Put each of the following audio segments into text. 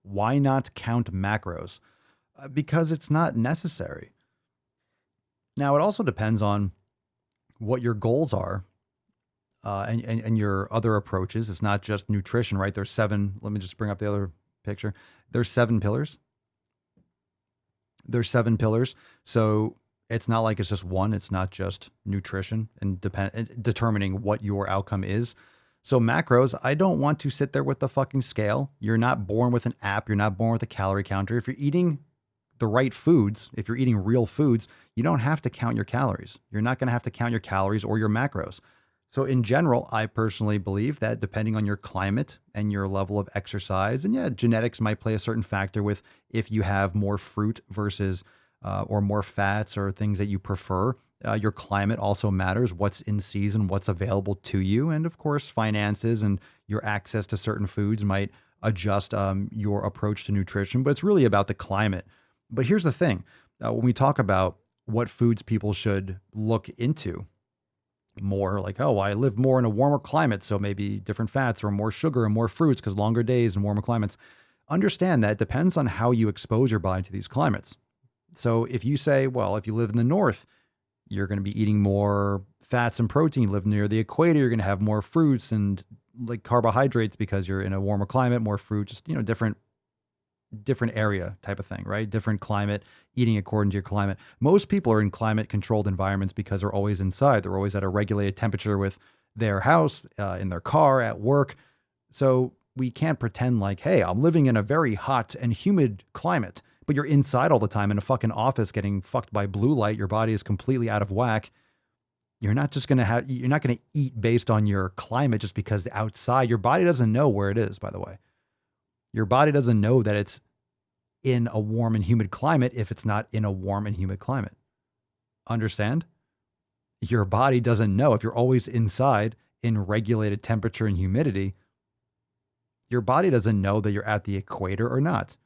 Why not count macros? Because it's not necessary. Now, it also depends on what your goals are, and your other approaches. It's not just nutrition, right? There's seven. Let me just bring up the other picture. There's seven pillars. There's seven pillars. So it's not like it's just one. It's not just nutrition and determining what your outcome is. So macros, I don't want to sit there with the fucking scale. You're not born with an app. You're not born with a calorie counter. If you're eating the right foods, if you're eating real foods, you don't have to count your calories. You're not going to have to count your calories or your macros. So in general, I personally believe that depending on your climate and your level of exercise, and yeah, genetics might play a certain factor with if you have more fruit versus or more fats or things that you prefer. Your climate also matters, what's in season, what's available to you. And of course, finances and your access to certain foods might adjust your approach to nutrition, but it's really about the climate. But here's the thing, when we talk about what foods people should look into more, like, oh, I live more in a warmer climate, so maybe different fats or more sugar and more fruits because longer days and warmer climates. Understand that it depends on how you expose your body to these climates. So if you say, well, if you live in the north, you're going to be eating more fats and protein. Live near the equator, you're going to have more fruits and like carbohydrates because you're in a warmer climate, more fruit, just, different area type of thing, right? Different climate, eating according to your climate. Most people are in climate controlled environments because they're always inside. They're always at a regulated temperature with their house, in their car, at work. So we can't pretend like, hey, I'm living in a very hot and humid climate, but you're inside all the time in a fucking office getting fucked by blue light. Your body is completely out of whack. You're not going to eat based on your climate just because the outside, your body doesn't know where it is, by the way. Your body doesn't know that it's in a warm and humid climate if it's not in a warm and humid climate. Understand? Your body doesn't know if you're always inside in regulated temperature and humidity. Your body doesn't know that you're at the equator or not.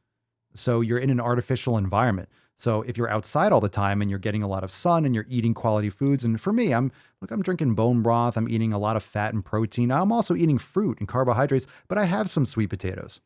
So you're in an artificial environment. So if you're outside all the time and you're getting a lot of sun and you're eating quality foods, and for me, I'm drinking bone broth, I'm eating a lot of fat and protein. I'm also eating fruit and carbohydrates, but I have some sweet potatoes.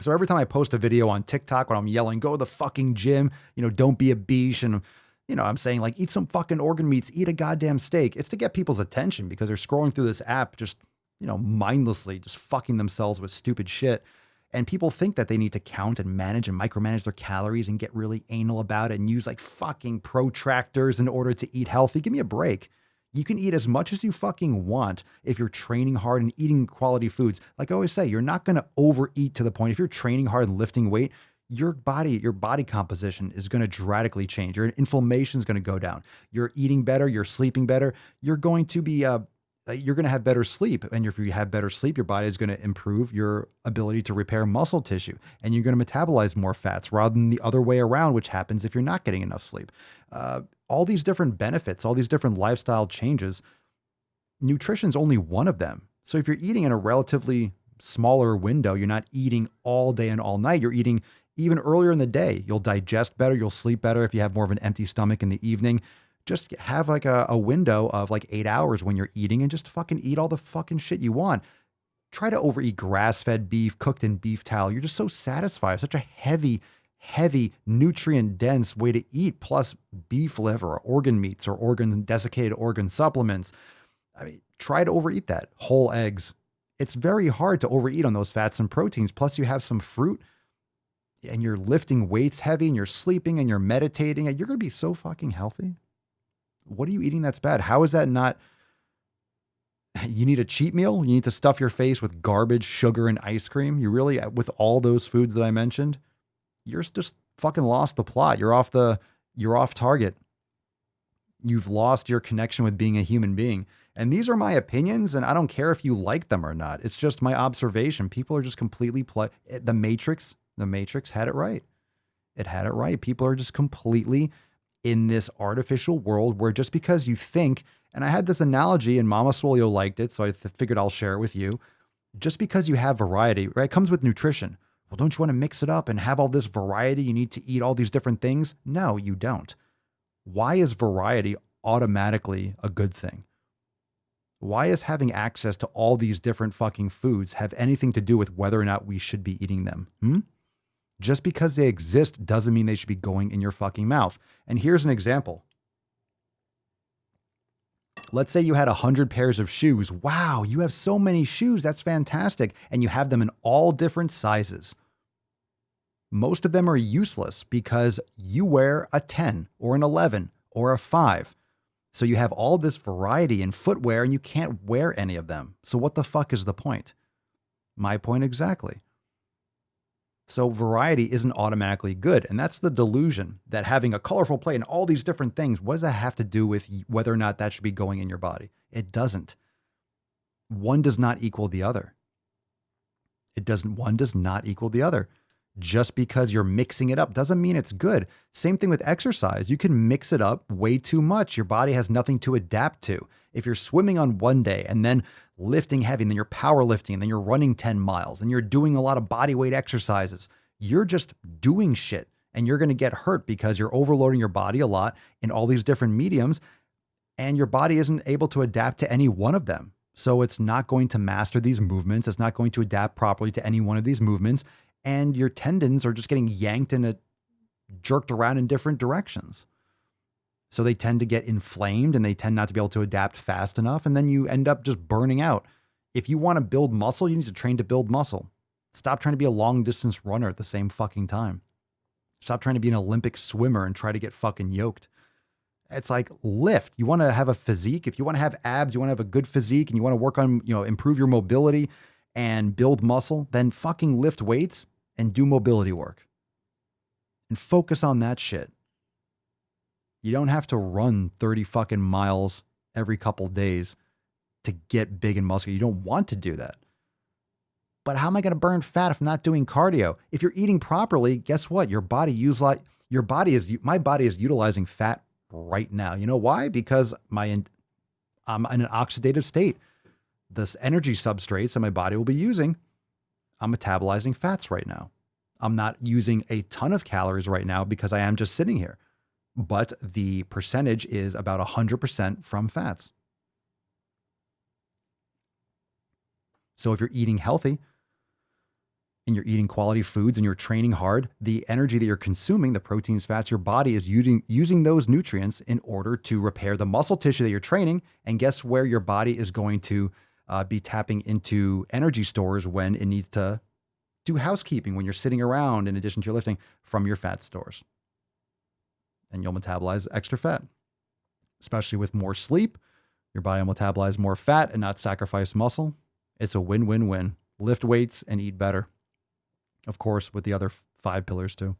So every time I post a video on TikTok when I'm yelling, go to the fucking gym, don't be a beach. And, I'm saying like, eat some fucking organ meats, eat a goddamn steak. It's to get people's attention because they're scrolling through this app, just, mindlessly just fucking themselves with stupid shit. And people think that they need to count and manage and micromanage their calories and get really anal about it and use like fucking protractors in order to eat healthy. Give me a break. You can eat as much as you fucking want if you're training hard and eating quality foods. Like I always say, you're not going to overeat to the point. If you're training hard and lifting weight, your body composition is going to drastically change. Your inflammation is going to go down. You're eating better. You're sleeping better. You're going to be, you're going to have better sleep. And if you have better sleep, your body is going to improve your ability to repair muscle tissue. And you're going to metabolize more fats rather than the other way around, which happens if you're not getting enough sleep. All these different benefits, all these different lifestyle changes, nutrition's only one of them. So if you're eating in a relatively smaller window, you're not eating all day and all night, you're eating even earlier in the day, you'll digest better, you'll sleep better if you have more of an empty stomach in the evening. Just have like a window of like 8 hours when you're eating and just fucking eat all the fucking shit you want. Try to overeat grass-fed beef, cooked in beef tallow. You're just so satisfied. Such a heavy, nutrient-dense way to eat, plus beef liver or organ meats or desiccated organ supplements. I mean, try to overeat that. Whole eggs. It's very hard to overeat on those fats and proteins. Plus you have some fruit and you're lifting weights heavy and you're sleeping and you're meditating. You're going to be so fucking healthy. What are you eating that's bad? How is that not? You need a cheat meal? You need to stuff your face with garbage, sugar, and ice cream? You really, with all those foods that I mentioned, you're just fucking lost the plot. You're off target. You've lost your connection with being a human being. And these are my opinions, and I don't care if you like them or not. It's just my observation. People are just completely The Matrix had it right. It had it right. People are just completely in this artificial world where just because you think, and I had this analogy and Mama Swole liked it, so I figured I'll share it with you. Just because you have variety, right? It comes with nutrition. Well, don't you want to mix it up and have all this variety? You need to eat all these different things? No, you don't. Why is variety automatically a good thing? Why is having access to all these different fucking foods have anything to do with whether or not we should be eating them? Just because they exist doesn't mean they should be going in your fucking mouth. And here's an example. Let's say you had 100 pairs of shoes. Wow, you have so many shoes. That's fantastic. And you have them in all different sizes. Most of them are useless because you wear a 10 or an 11 or a 5. So you have all this variety in footwear and you can't wear any of them. So what the fuck is the point? My point exactly. So variety isn't automatically good. And that's the delusion that having a colorful plate and all these different things, what does that have to do with whether or not that should be going in your body? It doesn't. One does not equal the other. One does not equal the other. Just because you're mixing it up doesn't mean it's good. Same thing with exercise. You can mix it up way too much. Your body has nothing to adapt to. If you're swimming on one day and then lifting heavy, and then you're powerlifting, and then you're running 10 miles, and you're doing a lot of body weight exercises, you're just doing shit and you're going to get hurt because you're overloading your body a lot in all these different mediums, and your body isn't able to adapt to any one of them. So it's not going to master these movements. It's not going to adapt properly to any one of these movements. And your tendons are just getting yanked and jerked around in different directions. So they tend to get inflamed and they tend not to be able to adapt fast enough. And then you end up just burning out. If you want to build muscle, you need to train to build muscle. Stop trying to be a long distance runner at the same fucking time. Stop trying to be an Olympic swimmer and try to get fucking yoked. It's like lift. You want to have a physique. If you want to have abs, you want to have a good physique and you want to work on, improve your mobility and build muscle, then fucking lift weights and do mobility work and focus on that shit. You don't have to run 30 fucking miles every couple days to get big and muscular. You don't want to do that. But how am I going to burn fat if I'm not doing cardio? If you're eating properly, guess what? My body is utilizing fat right now. You know why? Because I'm in an oxidative state. This energy substrates that my body will be using, I'm metabolizing fats right now. I'm not using a ton of calories right now because I am just sitting here, but the percentage is about 100% from fats. So if you're eating healthy and you're eating quality foods and you're training hard, the energy that you're consuming, the proteins, fats, your body is using those nutrients in order to repair the muscle tissue that you're training. And guess where your body is going to be tapping into energy stores when it needs to do housekeeping, when you're sitting around in addition to your lifting, from your fat stores. And you'll metabolize extra fat. Especially with more sleep, your body will metabolize more fat and not sacrifice muscle. It's a win-win-win. Lift weights and eat better. Of course, with the other 5 pillars too.